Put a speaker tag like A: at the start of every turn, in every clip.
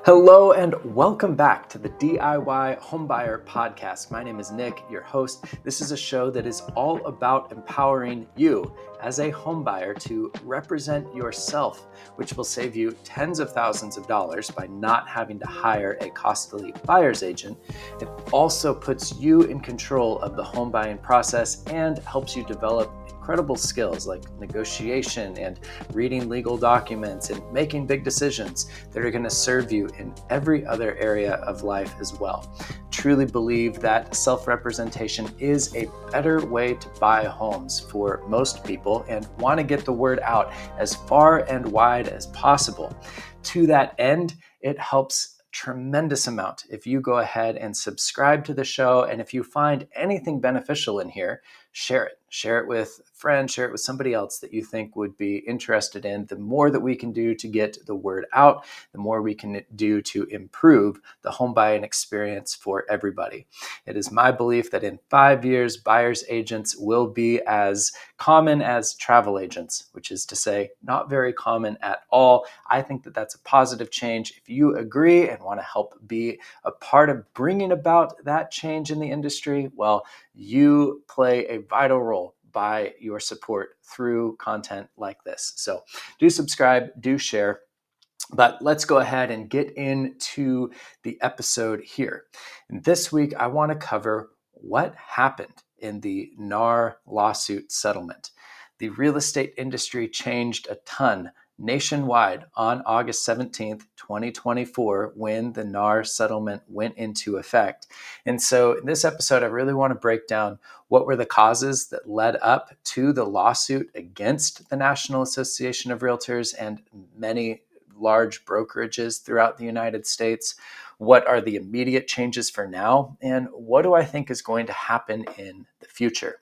A: Hello and welcome back to the DIY Homebuyer podcast. My name is Nick, your host. This is a show that is all about empowering you as a homebuyer to represent yourself, which will save you tens of thousands of dollars by not having to hire a costly buyer's agent. It also puts you in control of the home buying process and helps you develop incredible skills like negotiation and reading legal documents and making big decisions that are going to serve you in every other area of life as well. Truly believe that self-representation is a better way to buy homes for most people and want to get the word out as far and wide as possible. To that end, it helps tremendous amount if you go ahead and subscribe to the show, and if you find anything beneficial in here, share it with a friend, share it with somebody else that you think would be interested in. The more that we can do to get the word out, the more we can do to improve the home buying experience for everybody. It is my belief that in 5 years, buyer's agents will be as common as travel agents, which is to say, not very common at all. I think that that's a positive change. If you agree and want to help be a part of bringing about that change in the industry, well, you play a vital role by your support through content like this. So do subscribe, do share. But let's go ahead and get into the episode here. And this week, I want to cover what happened in the NAR lawsuit settlement. The real estate industry changed a ton nationwide on August 17th, 2024, when the NAR settlement went into effect. And so in this episode, I really want to break down what were the causes that led up to the lawsuit against the National Association of Realtors and many large brokerages throughout the United States. What are the immediate changes for now? And what do I think is going to happen in the future?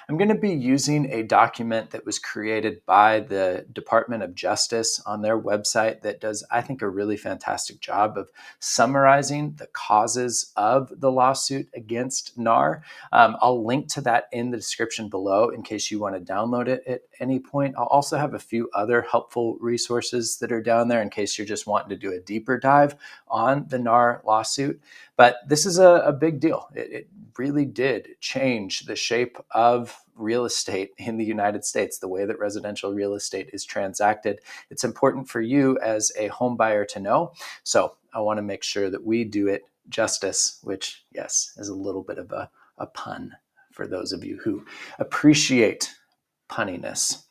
A: I'm going to be using a document that was created by the Department of Justice on their website that does, I think, a really fantastic job of summarizing the causes of the lawsuit against NAR. I'll link to that in the description below in case you want to download it at any point. I'll also have a few other helpful resources that are down there in case you're just wanting to do a deeper dive on the NAR lawsuit. But this is a big deal. It really did change the shape of real estate in the United States, the way that residential real estate is transacted. It's important for you as a home buyer to know. So I want to make sure that we do it justice, which, yes, is a little bit of a pun for those of you who appreciate punniness.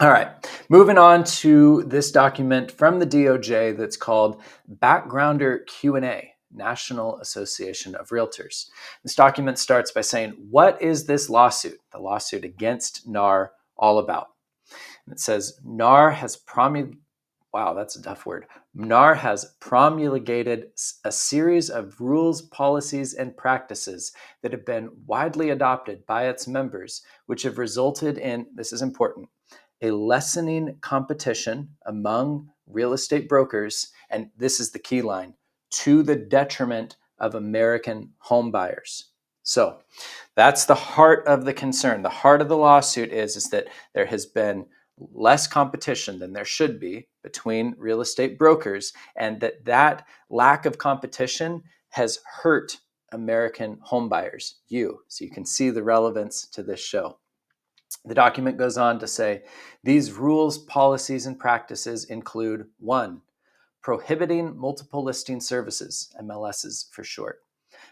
A: All right, moving on to this document from the DOJ that's called Backgrounder Q&A, National Association of Realtors. This document starts by saying, what is this lawsuit, the lawsuit against NAR, all about? And it says, NAR has wow, that's a tough word. NAR has promulgated a series of rules, policies, and practices that have been widely adopted by its members, which have resulted in, this is important, a lessening competition among real estate brokers, and this is the key line, to the detriment of American home buyers. So that's the heart of the concern. The heart of the lawsuit is that there has been less competition than there should be between real estate brokers, and that lack of competition has hurt American home buyers, you. So you can see the relevance to this show. The document goes on to say, these rules, policies, and practices include 1, prohibiting multiple listing services, MLSs for short,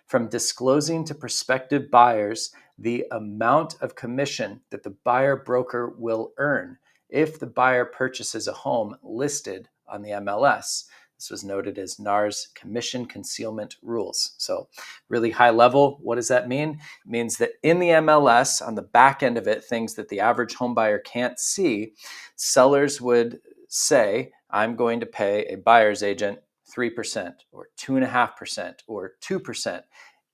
A: from disclosing to prospective buyers the amount of commission that the buyer broker will earn if the buyer purchases a home listed on the MLS. This was noted as NAR's commission concealment rules. So really high level, what does that mean? It means that in the MLS, on the back end of it, things that the average home buyer can't see, sellers would say, I'm going to pay a buyer's agent 3% or 2.5% or 2%.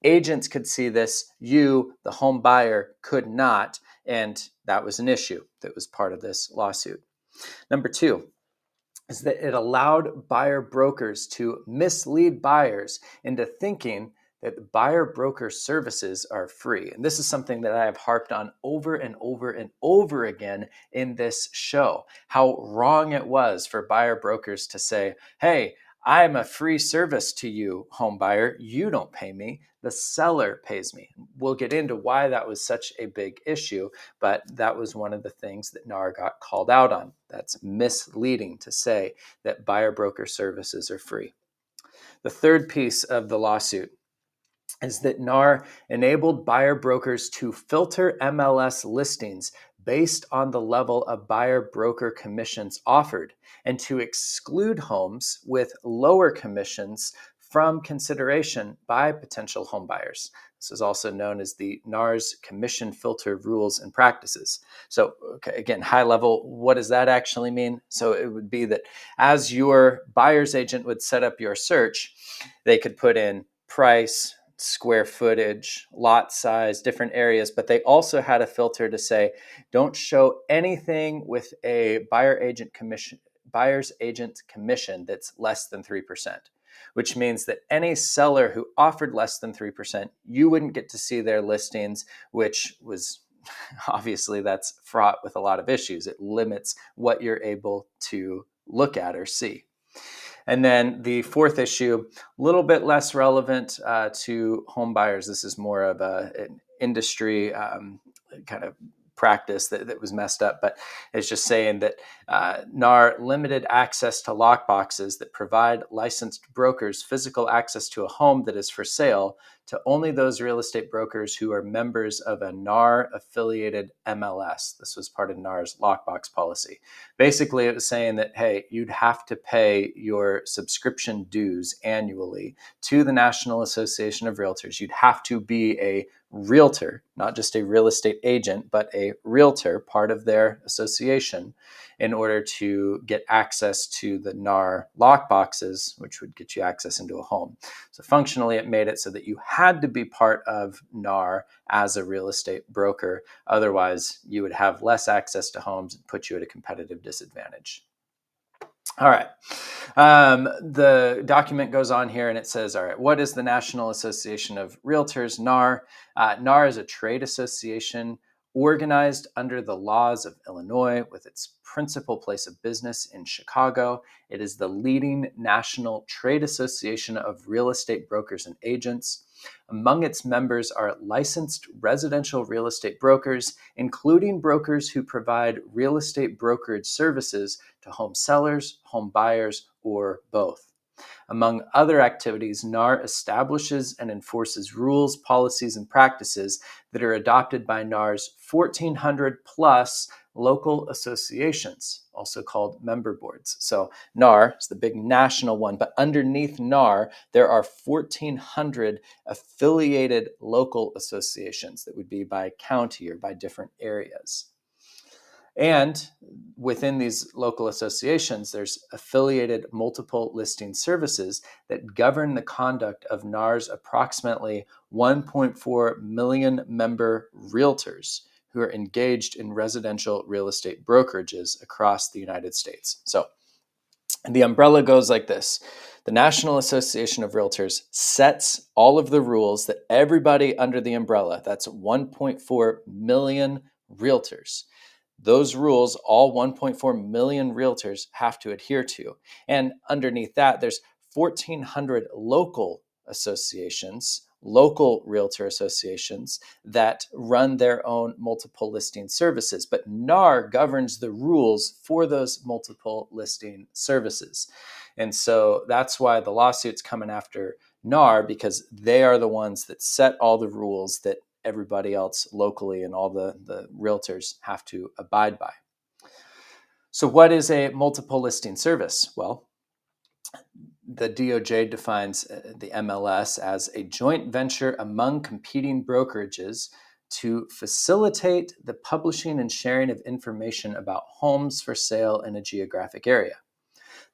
A: Agents could see this, you, the home buyer, could not, and that was an issue that was part of this lawsuit. Number 2 is that it allowed buyer brokers to mislead buyers into thinking that the buyer broker services are free. And this is something that I have harped on over and over and over again in this show, how wrong it was for buyer brokers to say, hey, I'm a free service to you, home buyer. You don't pay me. The seller pays me. We'll get into why that was such a big issue, but that was one of the things that NAR got called out on. That's misleading to say that buyer broker services are free. The third piece of the lawsuit is that NAR enabled buyer brokers to filter MLS listings based on the level of buyer broker commissions offered and to exclude homes with lower commissions from consideration by potential home buyers. This is also known as the NAR's commission filter rules and practices. So, okay, again, high level, what does that actually mean? So it would be that as your buyer's agent would set up your search, they could put in price, square footage, lot size, different areas, but they also had a filter to say, don't show anything with a buyer's agent commission that's less than 3%, which means that any seller who offered less than 3%, you wouldn't get to see their listings, which was obviously that's fraught with a lot of issues. It limits what you're able to look at or see. And then the fourth issue, a little bit less relevant to home buyers. This is more of an industry kind of practice that was messed up, but it's just saying that NAR limited access to lockboxes that provide licensed brokers physical access to a home that is for sale to only those real estate brokers who are members of a NAR affiliated MLS. This was part of NAR's lockbox policy. Basically, it was saying that, hey, you'd have to pay your subscription dues annually to the National Association of Realtors. You'd have to be a realtor, not just a real estate agent, but a realtor, part of their association, in order to get access to the NAR lockboxes, which would get you access into a home. So functionally, it made it so that you had to be part of NAR as a real estate broker. Otherwise, you would have less access to homes and put you at a competitive disadvantage. All right. The document goes on here and it says, all right, what is the National Association of Realtors, NAR? NAR is a trade association organized under the laws of Illinois with its principal place of business in Chicago. It is the leading national trade association of real estate brokers and agents. Among its members are licensed residential real estate brokers, including brokers who provide real estate brokerage services to home sellers, home buyers, or both. Among other activities, NAR establishes and enforces rules, policies, and practices that are adopted by NAR's 1,400 plus local associations, also called member boards. So NAR is the big national one, but underneath NAR, there are 1,400 affiliated local associations that would be by county or by different areas. And within these local associations, there's affiliated multiple listing services that govern the conduct of NAR's approximately 1.4 million member realtors who are engaged in residential real estate brokerages across the United States. So the umbrella goes like this. The National Association of Realtors sets all of the rules that everybody under the umbrella, that's 1.4 million realtors, those rules, all 1.4 million realtors have to adhere to. And underneath that, there's 1,400 local associations, local realtor associations that run their own multiple listing services. But NAR governs the rules for those multiple listing services. And so that's why the lawsuit's coming after NAR, because they are the ones that set all the rules that everybody else locally and all the realtors have to abide by. So what is a multiple listing service? Well, the DOJ defines the MLS as a joint venture among competing brokerages to facilitate the publishing and sharing of information about homes for sale in a geographic area.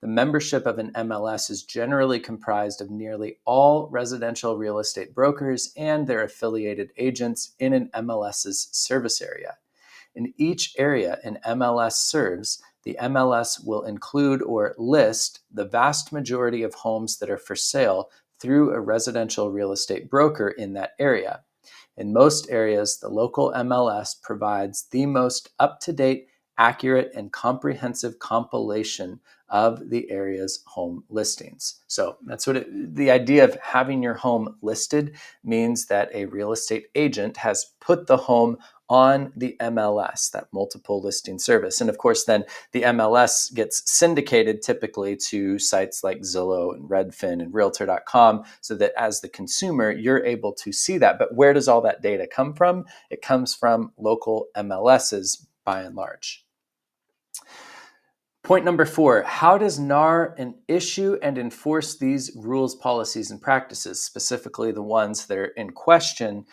A: The membership of an MLS is generally comprised of nearly all residential real estate brokers and their affiliated agents in an MLS's service area. In each area an MLS serves, the MLS will include or list the vast majority of homes that are for sale through a residential real estate broker in that area. In most areas, the local MLS provides the most up-to-date, accurate, and comprehensive compilation of the area's home listings. So that's the idea of having your home listed means that a real estate agent has put the home on the MLS, that multiple listing service. And of course, then the MLS gets syndicated typically to sites like Zillow and Redfin and Realtor.com, so that as the consumer, you're able to see that. But where does all that data come from? It comes from local MLSs by and large. Point number 4, how does NAR issue and enforce these rules, policies, and practices, specifically the ones that are in question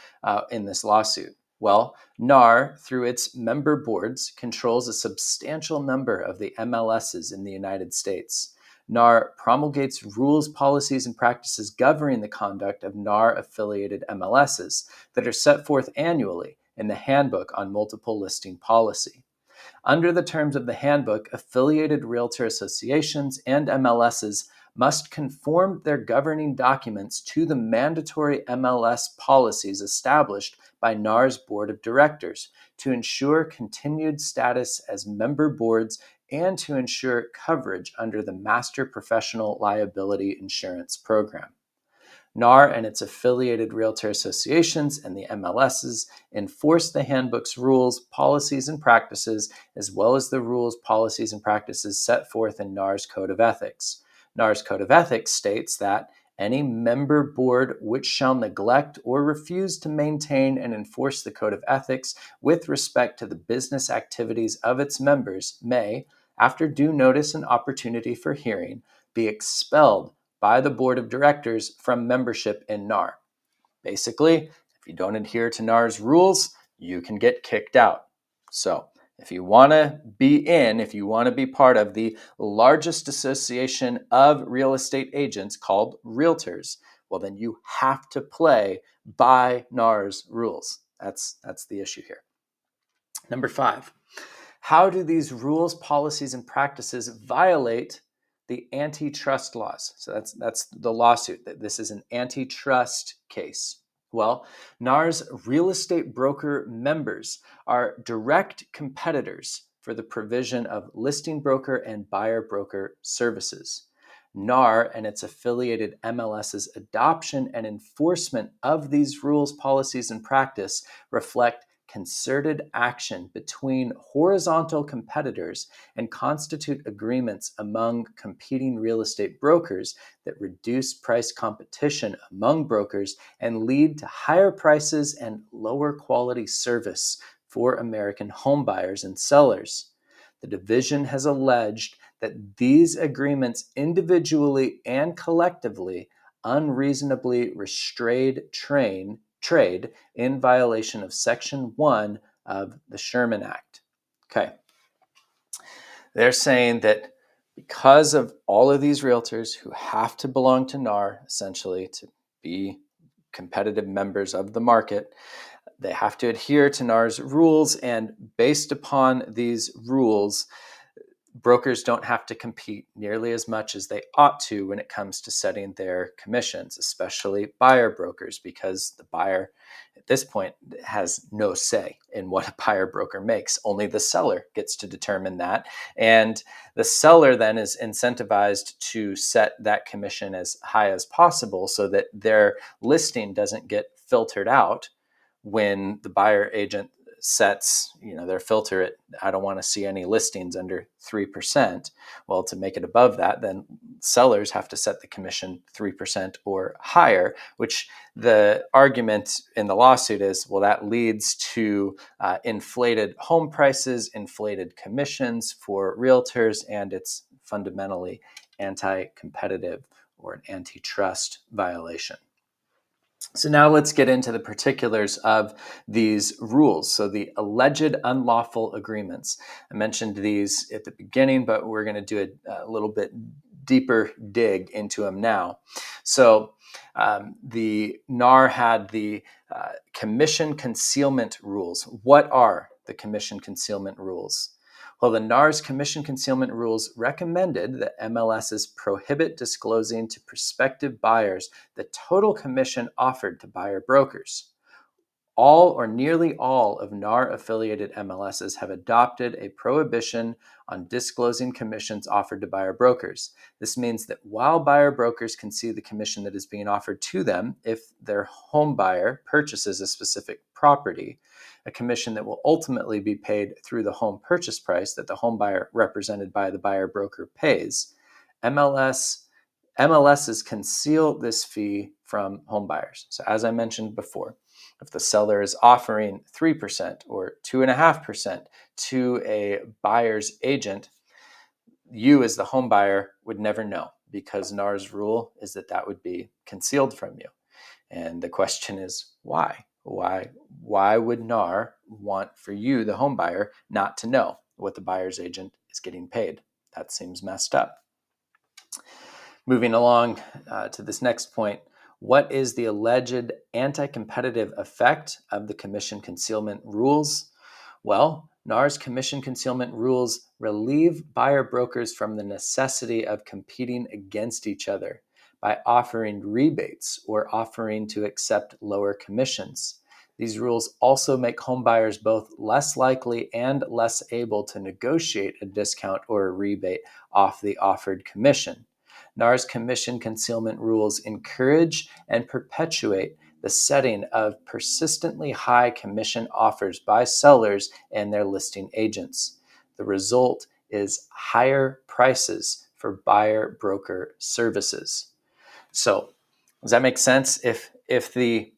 A: in this lawsuit? Well, NAR, through its member boards, controls a substantial number of the MLSs in the United States. NAR promulgates rules, policies, and practices governing the conduct of NAR-affiliated MLSs that are set forth annually in the Handbook on Multiple Listing Policy. Under the terms of the handbook, affiliated realtor associations and MLSs must conform their governing documents to the mandatory MLS policies established by NAR's board of directors to ensure continued status as member boards and to ensure coverage under the Master Professional Liability Insurance Program. NAR and its affiliated realtor associations and the MLSs enforce the handbook's rules, policies, and practices, as well as the rules, policies, and practices set forth in NAR's Code of Ethics. NAR's Code of Ethics states that any member board which shall neglect or refuse to maintain and enforce the Code of Ethics with respect to the business activities of its members may, after due notice and opportunity for hearing, be expelled by the board of directors from membership in NAR. Basically, if you don't adhere to NAR's rules, you can get kicked out. So if you want to be part of the largest association of real estate agents called realtors, well, then you have to play by NAR's rules. That's the issue here. Number 5, how do these rules, policies, and practices violate the antitrust laws? So that's the lawsuit. This is an antitrust case. Well, NAR's real estate broker members are direct competitors for the provision of listing broker and buyer broker services. NAR and its affiliated MLS's adoption and enforcement of these rules, policies, and practice reflect concerted action between horizontal competitors and constitute agreements among competing real estate brokers that reduce price competition among brokers and lead to higher prices and lower quality service for American homebuyers and sellers. The division has alleged that these agreements individually and collectively unreasonably restrained trade in violation of Section 1 of the Sherman Act. Okay. They're saying that because of all of these realtors who have to belong to NAR, essentially, to be competitive members of the market, they have to adhere to NAR's rules, and based upon these rules, brokers don't have to compete nearly as much as they ought to when it comes to setting their commissions, especially buyer brokers, because the buyer at this point has no say in what a buyer broker makes. Only the seller gets to determine that. And the seller then is incentivized to set that commission as high as possible so that their listing doesn't get filtered out when the buyer agent sets, their filter at, I don't want to see any listings under 3%. Well, to make it above that, then sellers have to set the commission 3% or higher, which the argument in the lawsuit is, well, that leads to inflated home prices, inflated commissions for realtors, and it's fundamentally anti-competitive or an antitrust violation. So now let's get into the particulars of these rules. So the alleged unlawful agreements. I mentioned these at the beginning, but we're going to do a little bit deeper dig into them now. So the NAR had the commission concealment rules. What are the commission concealment rules? Well, the NAR's commission concealment rules recommended that MLSs prohibit disclosing to prospective buyers the total commission offered to buyer brokers. All or nearly all of NAR affiliated MLSs have adopted a prohibition on disclosing commissions offered to buyer brokers. This means that while buyer brokers can see the commission that is being offered to them if their home buyer purchases a specific property, a commission that will ultimately be paid through the home purchase price that the home buyer represented by the buyer broker pays, MLSs conceal this fee from home buyers. So as I mentioned before, if the seller is offering 3% or 2.5% to a buyer's agent, you as the home buyer would never know, because NAR's rule is that would be concealed from you. And the question is, why? Why would NAR want for you, the home buyer, not to know what the buyer's agent is getting paid? That seems messed up. Moving along to this next point, what is the alleged anti-competitive effect of the commission concealment rules? Well, NAR's commission concealment rules relieve buyer brokers from the necessity of competing against each other by offering rebates or offering to accept lower commissions. These rules also make home buyers both less likely and less able to negotiate a discount or a rebate off the offered commission. NAR's commission concealment rules encourage and perpetuate the setting of persistently high commission offers by sellers and their listing agents. The result is higher prices for buyer broker services. So, does that make sense? If the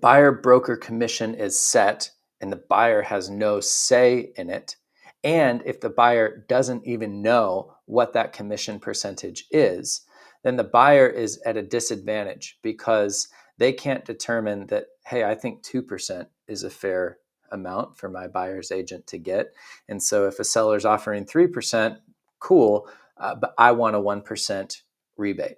A: buyer broker commission is set and the buyer has no say in it, and if the buyer doesn't even know what that commission percentage is, then the buyer is at a disadvantage because they can't determine that, hey, I think 2% is a fair amount for my buyer's agent to get. And so if a seller's offering 3%, cool, but I want a 1% rebate.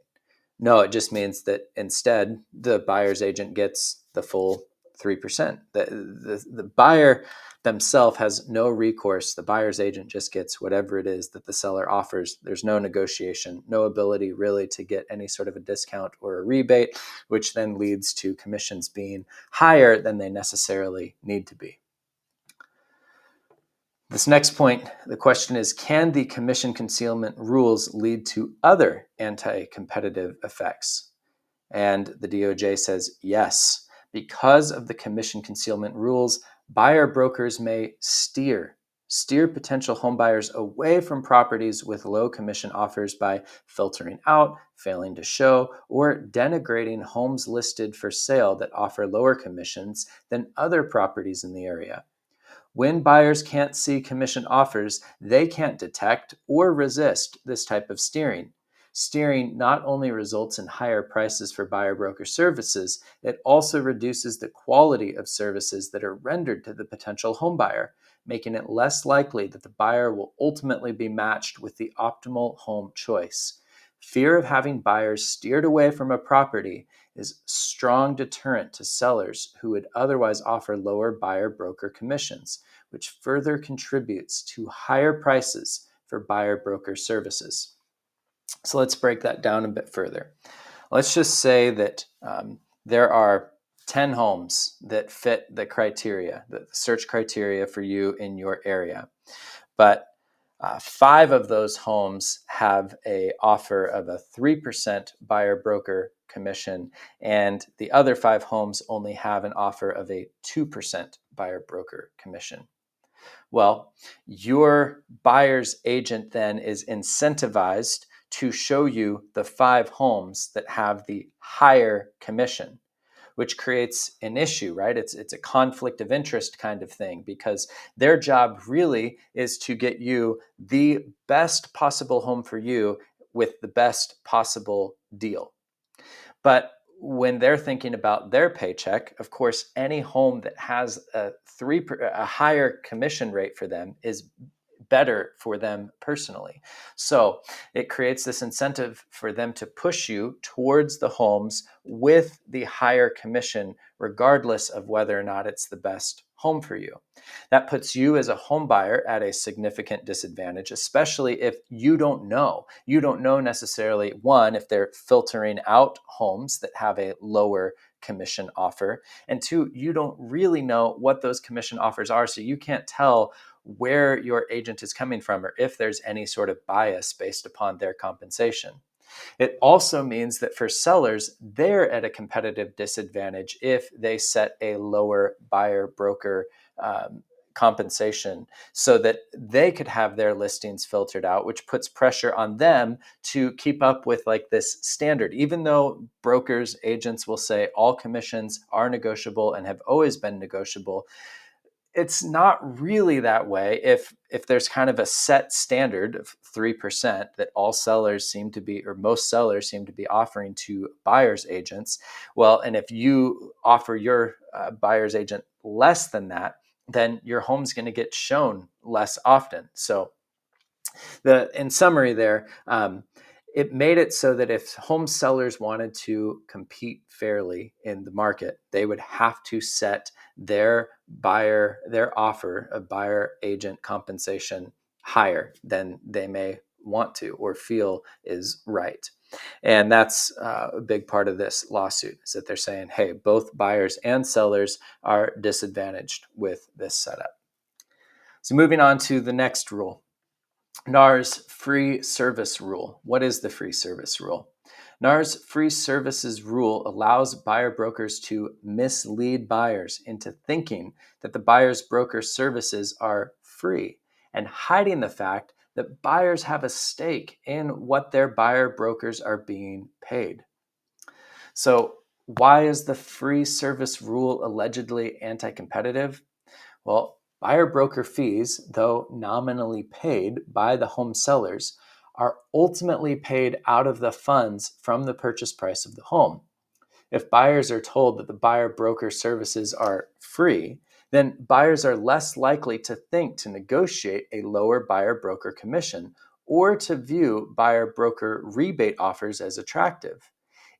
A: No, it just means that instead the buyer's agent gets the full 3%. The buyer themselves has no recourse. The buyer's agent just gets whatever it is that the seller offers. There's no negotiation, no ability really to get any sort of a discount or a rebate, which then leads to commissions being higher than they necessarily need to be. This next point, the question is, can the commission concealment rules lead to other anti-competitive effects? And the DOJ says yes. Because of the commission concealment rules, buyer brokers may steer potential home buyers away from properties with low commission offers by filtering out, failing to show, or denigrating homes listed for sale that offer lower commissions than other properties in the area. When buyers can't see commission offers, they can't detect or resist this type of steering. Steering not only results in higher prices for buyer broker services, it also reduces the quality of services that are rendered to the potential home buyer, making it less likely that the buyer will ultimately be matched with the optimal home choice. Fear of having buyers steered away from a property is a strong deterrent to sellers who would otherwise offer lower buyer broker commissions, which further contributes to higher prices for buyer broker services. So let's break that down a bit further. Let's just say that there are 10 homes that fit the criteria, the search criteria for you in your area. But 5 of those homes have an offer of a 3% buyer broker commission, and the other 5 homes only have an offer of a 2% buyer broker commission. Well, your buyer's agent then is incentivized to show you the 5 homes that have the higher commission, which creates an issue, right? It's a conflict of interest kind of thing, because their job really is to get you the best possible home for you with the best possible deal. But when they're thinking about their paycheck, of course, any home that has a higher commission rate for them is better for them personally. So it creates this incentive for them to push you towards the homes with the higher commission, regardless of whether or not it's the best home for you. That puts you as a home buyer at a significant disadvantage, especially if you don't know. You don't know necessarily, one, if they're filtering out homes that have a lower commission offer, and two, you don't really know what those commission offers are, so you can't tell where your agent is coming from or if there's any sort of bias based upon their compensation. It also means that for sellers, they're at a competitive disadvantage if they set a lower buyer broker compensation so that they could have their listings filtered out, which puts pressure on them to keep up with like this standard. Even though brokers, agents will say all commissions are negotiable and have always been negotiable, it's not really that way if there's kind of a set standard of 3% that all sellers seem to be, or most sellers seem to be offering to buyer's agents. Well, and if you offer your buyer's agent less than that, then your home's going to get shown less often. So in summary there, it made it so that if home sellers wanted to compete fairly in the market, they would have to set their offer of buyer agent compensation higher than they may want to or feel is right. And that's a big part of this lawsuit, is that they're saying, hey, both buyers and sellers are disadvantaged with this setup. So moving on to the next rule. NAR's free service rule. What is the free service rule? NAR's free services rule allows buyer brokers to mislead buyers into thinking that the buyer's broker services are free and hiding the fact that buyers have a stake in what their buyer brokers are being paid. So, why is the free service rule allegedly anti-competitive? Well, buyer broker fees, though nominally paid by the home sellers, are ultimately paid out of the funds from the purchase price of the home. If buyers are told that the buyer broker services are free, then buyers are less likely to think to negotiate a lower buyer broker commission or to view buyer broker rebate offers as attractive.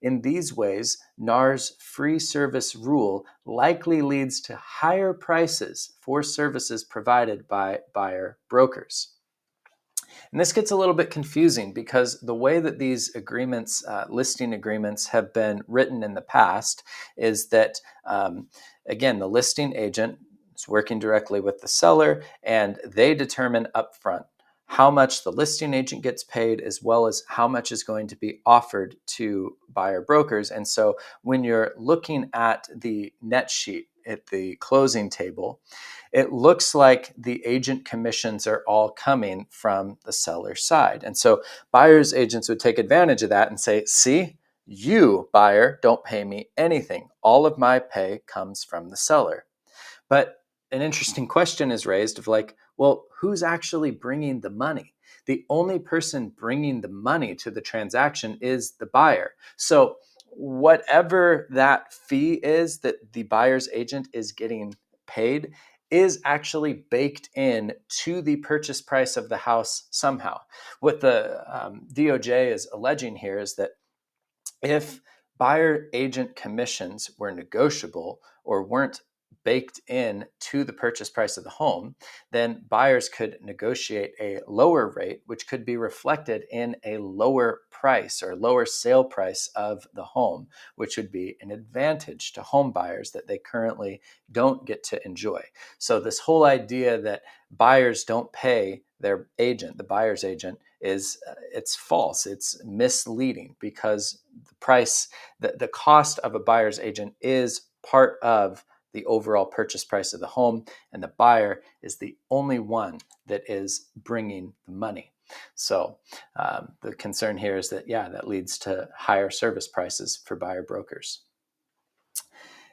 A: In these ways, NAR's free service rule likely leads to higher prices for services provided by buyer brokers. And this gets a little bit confusing because the way that these agreements, listing agreements, have been written in the past is that, again, the listing agent is working directly with the seller and they determine upfront how much the listing agent gets paid as well as how much is going to be offered to buyer brokers. And so when you're looking at the net sheet at the closing table, it looks like the agent commissions are all coming from the seller side. And so buyer's agents would take advantage of that and say, see, you, buyer, don't pay me anything. All of my pay comes from the seller. But an interesting question is raised of like, well, who's actually bringing the money? The only person bringing the money to the transaction is the buyer. So whatever that fee is that the buyer's agent is getting paid is actually baked in to the purchase price of the house somehow. What the DOJ is alleging here is that if buyer agent commissions were negotiable or weren't baked in to the purchase price of the home, then buyers could negotiate a lower rate, which could be reflected in a lower price or lower sale price of the home, which would be an advantage to home buyers that they currently don't get to enjoy. So this whole idea that buyers don't pay their agent, the buyer's agent, is it's false. It's misleading because the cost of a buyer's agent is part of the overall purchase price of the home, and the buyer is the only one that is bringing the money. So the concern here is that, that leads to higher service prices for buyer brokers.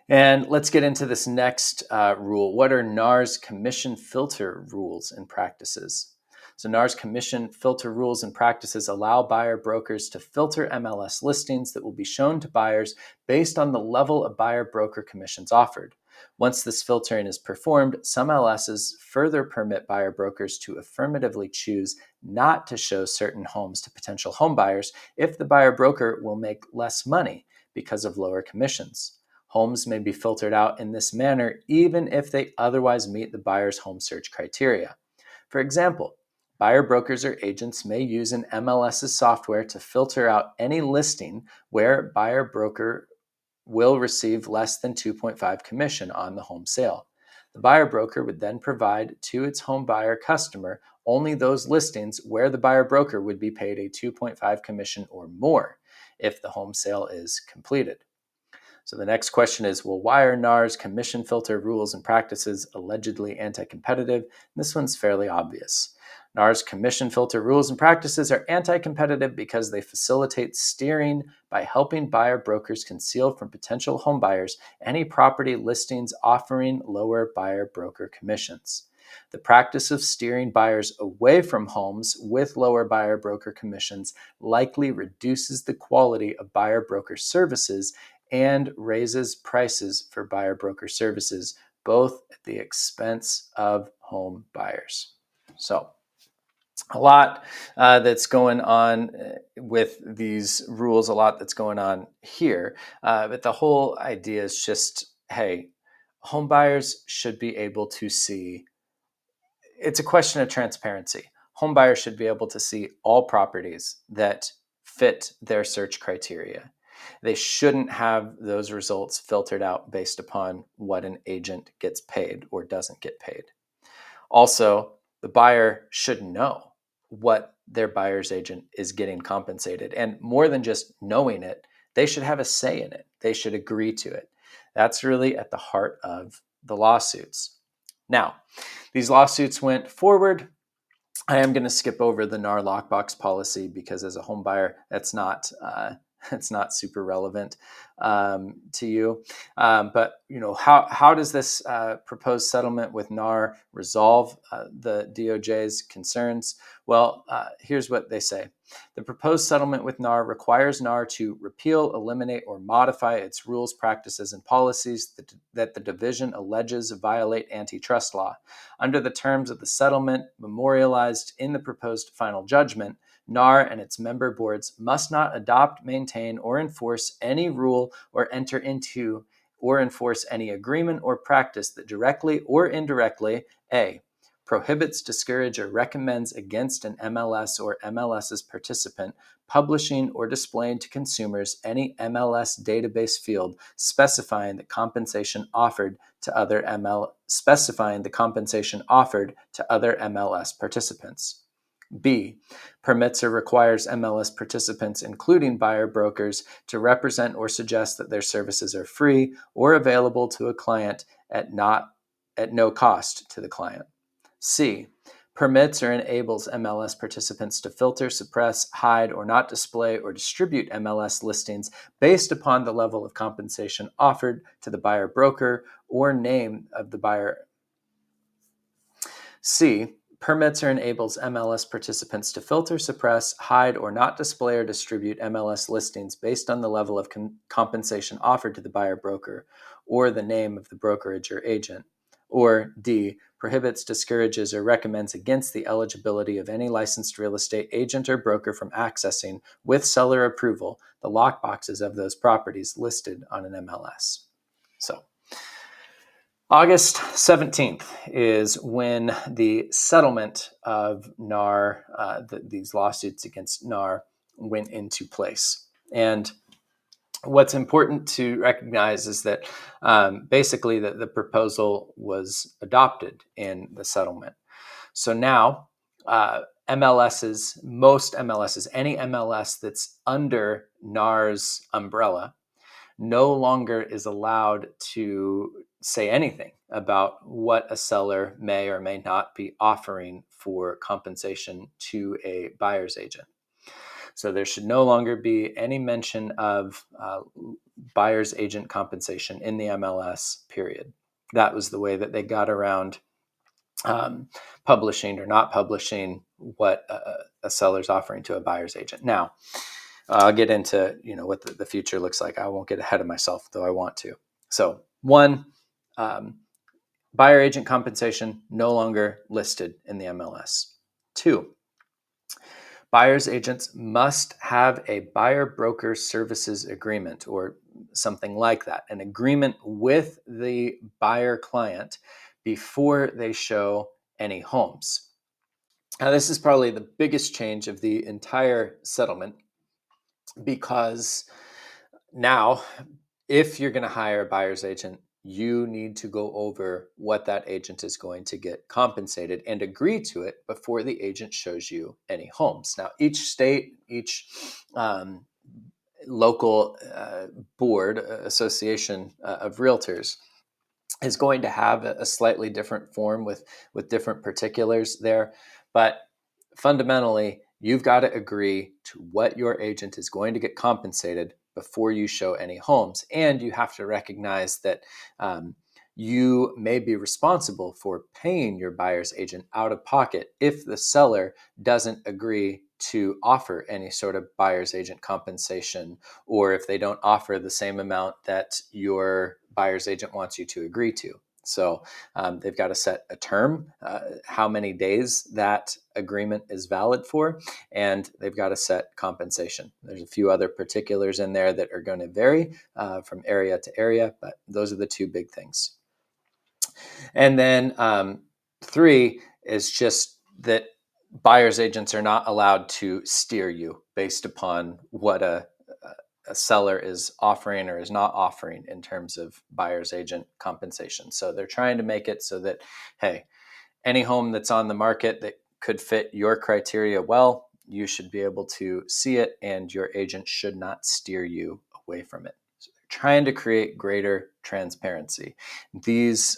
A: And let's get into this next rule. What are NAR's commission filter rules and practices? So NAR's commission filter rules and practices allow buyer brokers to filter MLS listings that will be shown to buyers based on the level of buyer broker commissions offered. Once this filtering is performed, some LSs further permit buyer brokers to affirmatively choose not to show certain homes to potential home buyers if the buyer broker will make less money because of lower commissions. Homes may be filtered out in this manner even if they otherwise meet the buyer's home search criteria. For example, buyer brokers or agents may use an MLS's software to filter out any listing where buyer broker will receive less than 2.5 commission on the home sale. The buyer broker would then provide to its home buyer customer only those listings where the buyer broker would be paid a 2.5 commission or more if the home sale is completed. So the next question is, well, why are NAR's commission filter rules and practices allegedly anti-competitive? This one's fairly obvious. NAR's commission filter rules and practices are anti-competitive because they facilitate steering by helping buyer brokers conceal from potential home buyers any property listings offering lower buyer broker commissions. The practice of steering buyers away from homes with lower buyer broker commissions likely reduces the quality of buyer broker services and raises prices for buyer broker services, both at the expense of home buyers. So, a lot that's going on with these rules, a lot that's going on here. But the whole idea is just, hey, home buyers should be able to see. It's a question of transparency. Home buyers should be able to see all properties that fit their search criteria. They shouldn't have those results filtered out based upon what an agent gets paid or doesn't get paid. Also, the buyer should know what their buyer's agent is getting compensated. And more than just knowing it, they should have a say in it. They should agree to it. That's really at the heart of the lawsuits. Now, these lawsuits went forward. I am going to skip over the NAR lockbox policy because as a home buyer, that's not super relevant to you. But how does this proposed settlement with NAR resolve the DOJ's concerns? Well, here's what they say. The proposed settlement with NAR requires NAR to repeal, eliminate, or modify its rules, practices, and policies that the division alleges violate antitrust law. Under the terms of the settlement memorialized in the proposed final judgment, NAR and its member boards must not adopt, maintain, or enforce any rule or enter into or enforce any agreement or practice that directly or indirectly A. prohibits, discourages, or recommends against an MLS or MLS's participant publishing or displaying to consumers any MLS database field specifying the compensation offered to other MLS participants. B. Permits or requires MLS participants, including buyer brokers, to represent or suggest that their services are free or available to a client at no cost to the client. C. Permits or enables MLS participants to filter, suppress, hide, or not display or distribute MLS listings based upon the level of compensation offered to the buyer broker or name of the buyer. C. Permits or enables MLS participants to filter, suppress, hide, or not display or distribute MLS listings based on the level of compensation offered to the buyer broker or the name of the brokerage or agent. Or D. Prohibits, discourages, or recommends against the eligibility of any licensed real estate agent or broker from accessing, with seller approval, the lockboxes of those properties listed on an MLS. So, August 17th is when the settlement of NAR, these lawsuits against NAR, went into place. And what's important to recognize is that basically the proposal was adopted in the settlement. So now most MLSs, any MLS that's under NAR's umbrella, no longer is allowed to say anything about what a seller may or may not be offering for compensation to a buyer's agent. So there should no longer be any mention of buyer's agent compensation in the MLS, period. That was the way that they got around publishing or not publishing what a seller's offering to a buyer's agent. Now, I'll get into what the future looks like. I won't get ahead of myself, though I want to. So, one, buyer agent compensation no longer listed in the MLS. Two, buyer's agents must have a buyer broker services agreement, or something like that, an agreement with the buyer client before they show any homes. Now, this is probably the biggest change of the entire settlement, because now, if you're going to hire a buyer's agent, you need to go over what that agent is going to get compensated and agree to it before the agent shows you any homes. Now, each state, each local board, association of realtors is going to have a slightly different form with different particulars there. But fundamentally, you've got to agree to what your agent is going to get compensated before you show any homes. And you have to recognize that you may be responsible for paying your buyer's agent out of pocket if the seller doesn't agree to offer any sort of buyer's agent compensation, or if they don't offer the same amount that your buyer's agent wants you to agree to. So they've got to set a term, how many days that agreement is valid for, and they've got to set compensation. There's a few other particulars in there that are going to vary from area to area, but those are the two big things. And then 3 is just that buyer's agents are not allowed to steer you based upon what a seller is offering or is not offering in terms of buyer's agent compensation. So they're trying to make it so that, hey, any home that's on the market that could fit your criteria well, you should be able to see it, and your agent should not steer you away from it. So they're trying to create greater transparency. These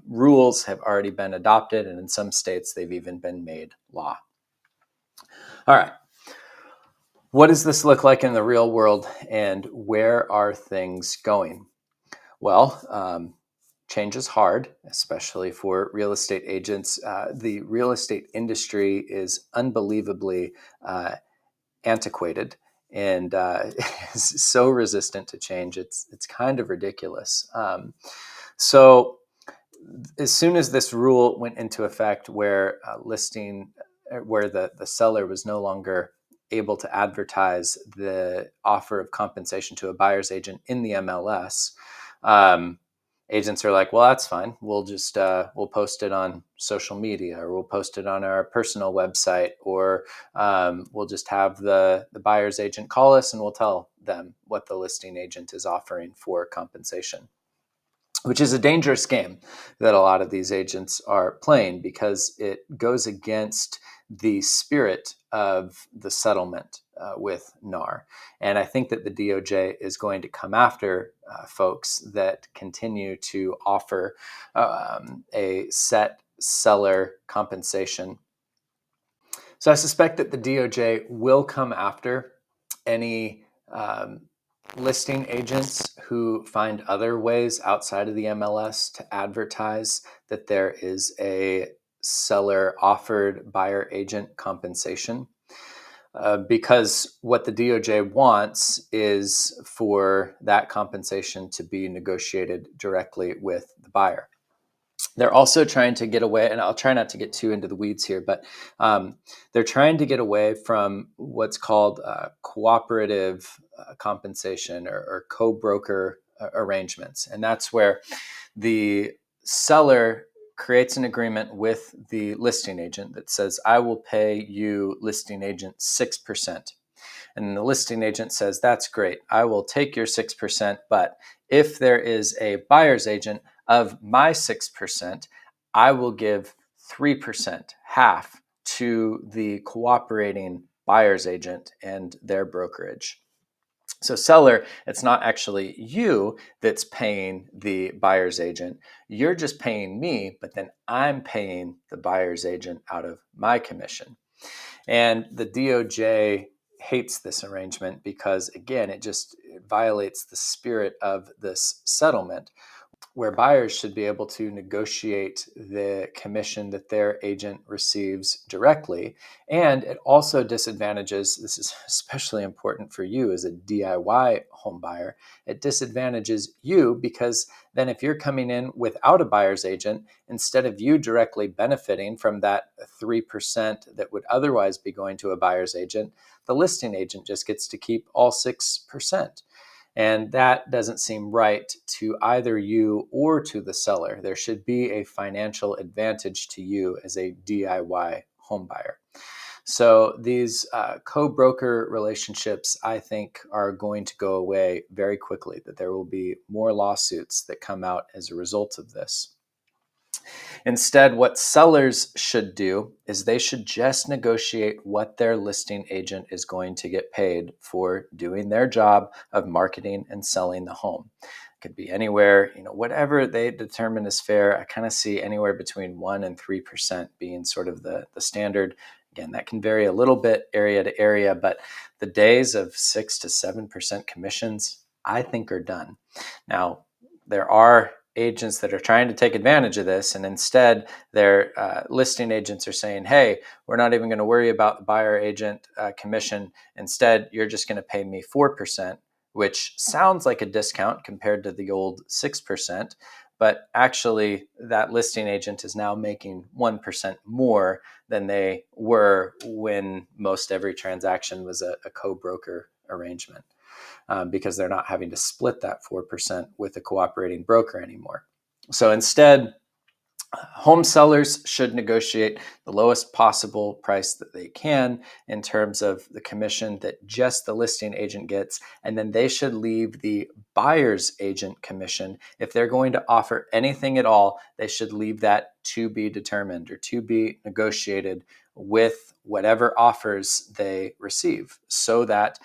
A: rules have already been adopted, and in some states, they've even been made law. All right. What does this look like in the real world, and where are things going? Well, change is hard, especially for real estate agents. The real estate industry is unbelievably antiquated and is so resistant to change. It's kind of ridiculous. So as soon as this rule went into effect, where where the seller was no longer able to advertise the offer of compensation to a buyer's agent in the MLS, agents are like, well, that's fine. We'll just we'll post it on social media, or we'll post it on our personal website, or we'll just have the buyer's agent call us and we'll tell them what the listing agent is offering for compensation, which is a dangerous game that a lot of these agents are playing, because it goes against the spirit of the settlement with NAR. And I think that the DOJ is going to come after folks that continue to offer a set seller compensation. So I suspect that the DOJ will come after any listing agents who find other ways outside of the MLS to advertise that there is a seller offered buyer agent compensation. Because what the DOJ wants is for that compensation to be negotiated directly with the buyer. They're also trying to get away, and I'll try not to get too into the weeds here, but they're trying to get away from what's called cooperative compensation, or co-broker arrangements. And that's where the seller creates an agreement with the listing agent that says, I will pay you, listing agent, 6%. And the listing agent says, that's great. I will take your 6%, but if there is a buyer's agent, of my 6%, I will give 3%, half, to the cooperating buyer's agent and their brokerage. So seller, it's not actually you that's paying the buyer's agent. You're just paying me, but then I'm paying the buyer's agent out of my commission. And the DOJ hates this arrangement because, again, it violates the spirit of this settlement, where buyers should be able to negotiate the commission that their agent receives directly. And it also disadvantages, this is especially important for you as a DIY home buyer, it disadvantages you, because then if you're coming in without a buyer's agent, instead of you directly benefiting from that 3% that would otherwise be going to a buyer's agent, the listing agent just gets to keep all 6%. And that doesn't seem right to either you or to the seller. There should be a financial advantage to you as a DIY home buyer. So these co-broker relationships, I think, are going to go away very quickly, that there will be more lawsuits that come out as a result of this. Instead, what sellers should do is they should just negotiate what their listing agent is going to get paid for doing their job of marketing and selling the home. It could be anywhere, whatever they determine is fair. I kind of see anywhere between 1% and 3% being sort of the standard. Again, that can vary a little bit area to area, but the days of 6 to 7% commissions, I think, are done. Now, there are agents that are trying to take advantage of this, and instead their listing agents are saying, hey, we're not even going to worry about the buyer agent commission. Instead, you're just going to pay me 4%, which sounds like a discount compared to the old 6%, but actually that listing agent is now making 1% more than they were when most every transaction was a co-broker arrangement. Because they're not having to split that 4% with a cooperating broker anymore. So instead, home sellers should negotiate the lowest possible price that they can in terms of the commission that just the listing agent gets, and then they should leave the buyer's agent commission. If they're going to offer anything at all, they should leave that to be determined or to be negotiated with whatever offers they receive, so that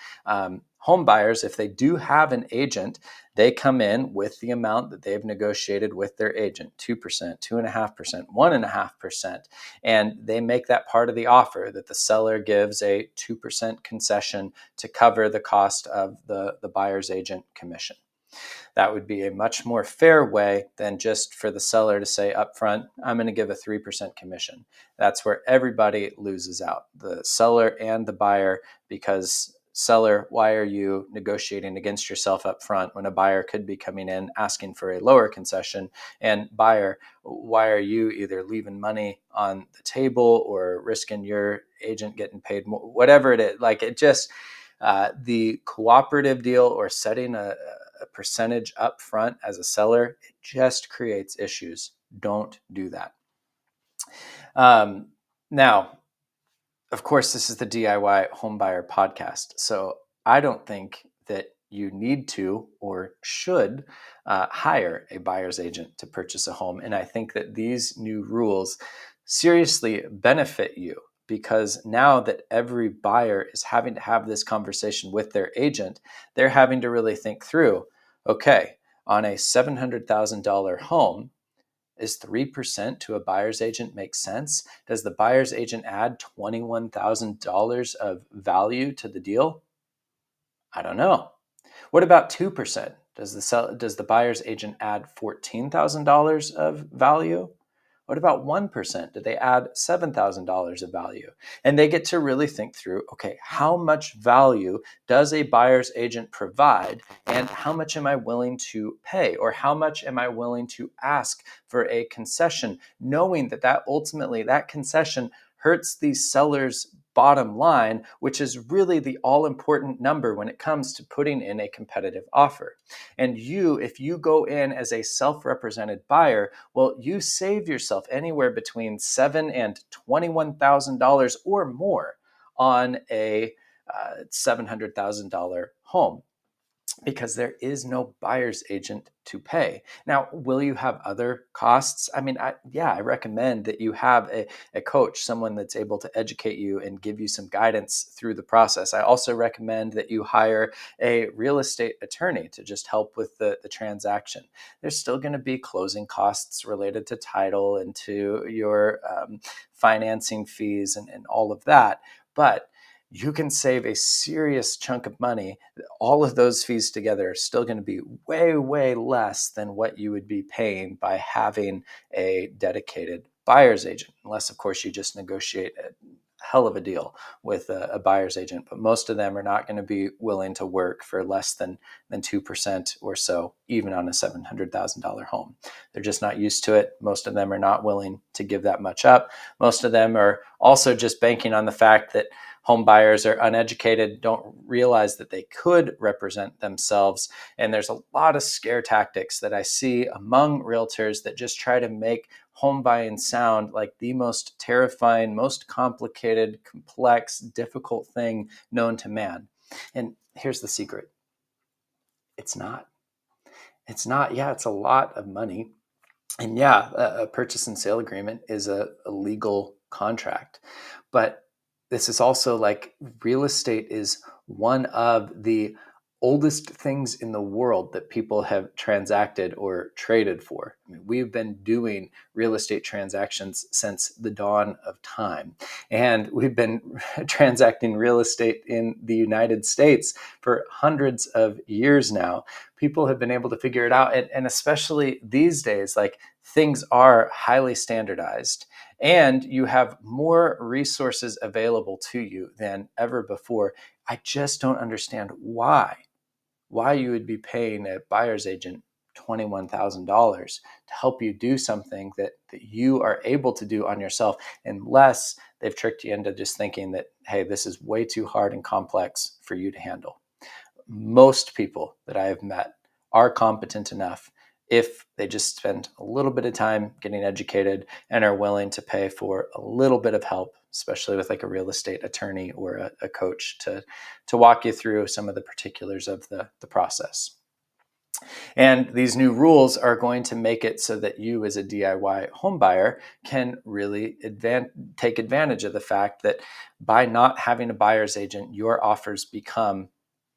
A: home buyers, if they do have an agent, they come in with the amount that they've negotiated with their agent, 2%, 2.5%, 1.5%, and they make that part of the offer that the seller gives a 2% concession to cover the cost of the buyer's agent commission. That would be a much more fair way than just for the seller to say upfront, I'm going to give a 3% commission. That's where everybody loses out, the seller and the buyer, because seller, why are you negotiating against yourself up front when a buyer could be coming in asking for a lower concession? And buyer, why are you either leaving money on the table or risking your agent getting paid more, whatever it is? Like, it just, the cooperative deal or setting a percentage up front as a seller, it just creates issues. Don't do that. Now, of course, this is the DIY Homebuyer podcast, so I don't think that you need to or should hire a buyer's agent to purchase a home. And I think that these new rules seriously benefit you, because now that every buyer is having to have this conversation with their agent, they're having to really think through, okay, on a $700,000 home, is 3% to a buyer's agent make sense? Does the buyer's agent add $21,000 of value to the deal? I don't know. What about 2%? Does the buyer's agent add $14,000 of value? What about 1%? Do they add $7,000 of value? And they get to really think through, okay, how much value does a buyer's agent provide, and how much am I willing to pay, or how much am I willing to ask for a concession, knowing that ultimately that concession hurts the seller's bottom line, which is really the all-important number when it comes to putting in a competitive offer. And if you go in as a self-represented buyer, well, you save yourself anywhere between $7,000 and $21,000 or more on a $700,000 home, because there is no buyer's agent to pay. Now, will you have other costs? I mean, I recommend that you have a coach, someone that's able to educate you and give you some guidance through the process. I also recommend that you hire a real estate attorney to just help with the transaction. There's still going to be closing costs related to title and to your financing fees and all of that, but you can save a serious chunk of money. All of those fees together are still going to be way, way less than what you would be paying by having a dedicated buyer's agent, unless, of course, you just negotiate a hell of a deal with a buyer's agent. But most of them are not going to be willing to work for less than 2% or so, even on a $700,000 home. They're just not used to it. Most of them are not willing to give that much up. Most of them are also just banking on the fact that, home buyers are uneducated, don't realize that they could represent themselves. And there's a lot of scare tactics that I see among realtors that just try to make home buying sound like the most terrifying, most complicated, complex, difficult thing known to man. And here's the secret. It's not. It's not. Yeah, it's a lot of money. And yeah, a purchase and sale agreement is a legal contract. But this is also like real estate is one of the oldest things in the world that people have transacted or traded for. I mean, we've been doing real estate transactions since the dawn of time. And we've been transacting real estate in the United States for hundreds of years now. People have been able to figure it out. And especially these days, like things are highly standardized and you have more resources available to you than ever before. I just don't understand why you would be paying a buyer's agent $21,000 to help you do something that you are able to do on yourself, unless they've tricked you into just thinking that, hey, this is way too hard and complex for you to handle. Most people that I have met are competent enough if they just spend a little bit of time getting educated and are willing to pay for a little bit of help, especially with like a real estate attorney or a coach to walk you through some of the particulars of the process. And these new rules are going to make it so that you as a DIY home buyer can really take advantage of the fact that by not having a buyer's agent, your offers become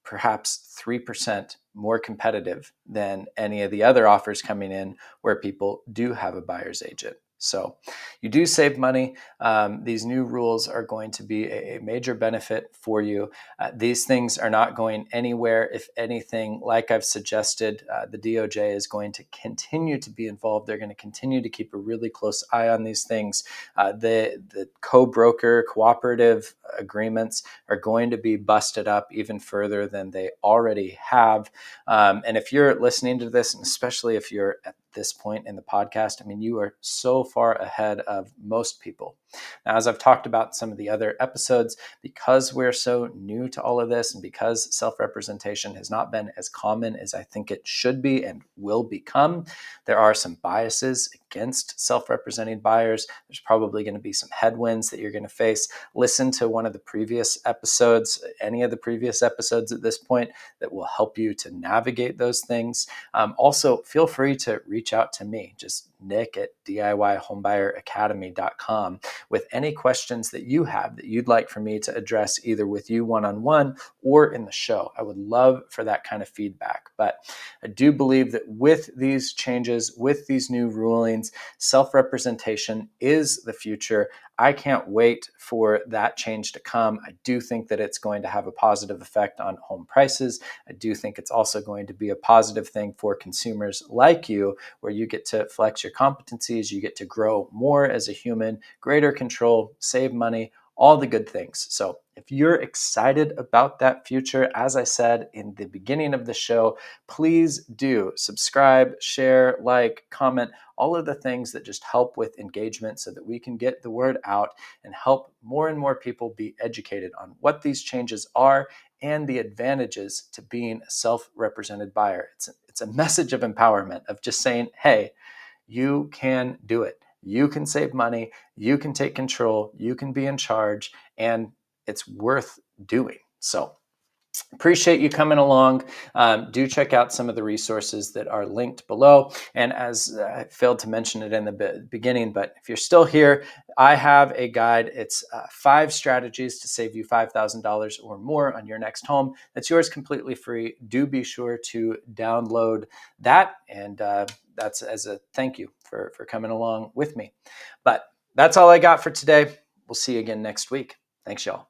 A: perhaps 3% more competitive than any of the other offers coming in where people do have a buyer's agent. So you do save money. These new rules are going to be a major benefit for you. These things are not going anywhere. If anything, like I've suggested, the DOJ is going to continue to be involved. They're going to continue to keep a really close eye on these things. The co-broker cooperative agreements are going to be busted up even further than they already have. And if you're listening to this, and especially if you're at this point in the podcast, I mean, you are so far ahead of most people. Now, as I've talked about in some of the other episodes, because we're so new to all of this and because self-representation has not been as common as I think it should be and will become, there are some biases against self-representing buyers. There's probably going to be some headwinds that you're going to face. Listen to one of the previous episodes, any of the previous episodes at this point, that will help you to navigate those things. Also, feel free to reach out to me, just Nick at DIYHomebuyerAcademy.com, with any questions that you have that you'd like for me to address either with you one-on-one or in the show. I would love for that kind of feedback. But I do believe that with these changes, with these new rulings, self-representation is the future. I can't wait for that change to come. I do think that it's going to have a positive effect on home prices. I do think it's also going to be a positive thing for consumers like you, where you get to flex your competencies, you get to grow more as a human, greater control, save money, all the good things. So if you're excited about that future, as I said in the beginning of the show, please do subscribe, share, like, comment, all of the things that just help with engagement so that we can get the word out and help more and more people be educated on what these changes are and the advantages to being a self-represented buyer. It's a message of empowerment, of just saying, hey, you can do it. You can save money. You can take control. You can be in charge, and it's worth doing. So appreciate you coming along. Do check out some of the resources that are linked below. And as I failed to mention it in the beginning, but if you're still here, I have a guide. It's 5 strategies to save you $5,000 or more on your next home. That's yours completely free. Do be sure to download that. And that's as a thank you for coming along with me. But that's all I got for today. We'll see you again next week. Thanks, y'all.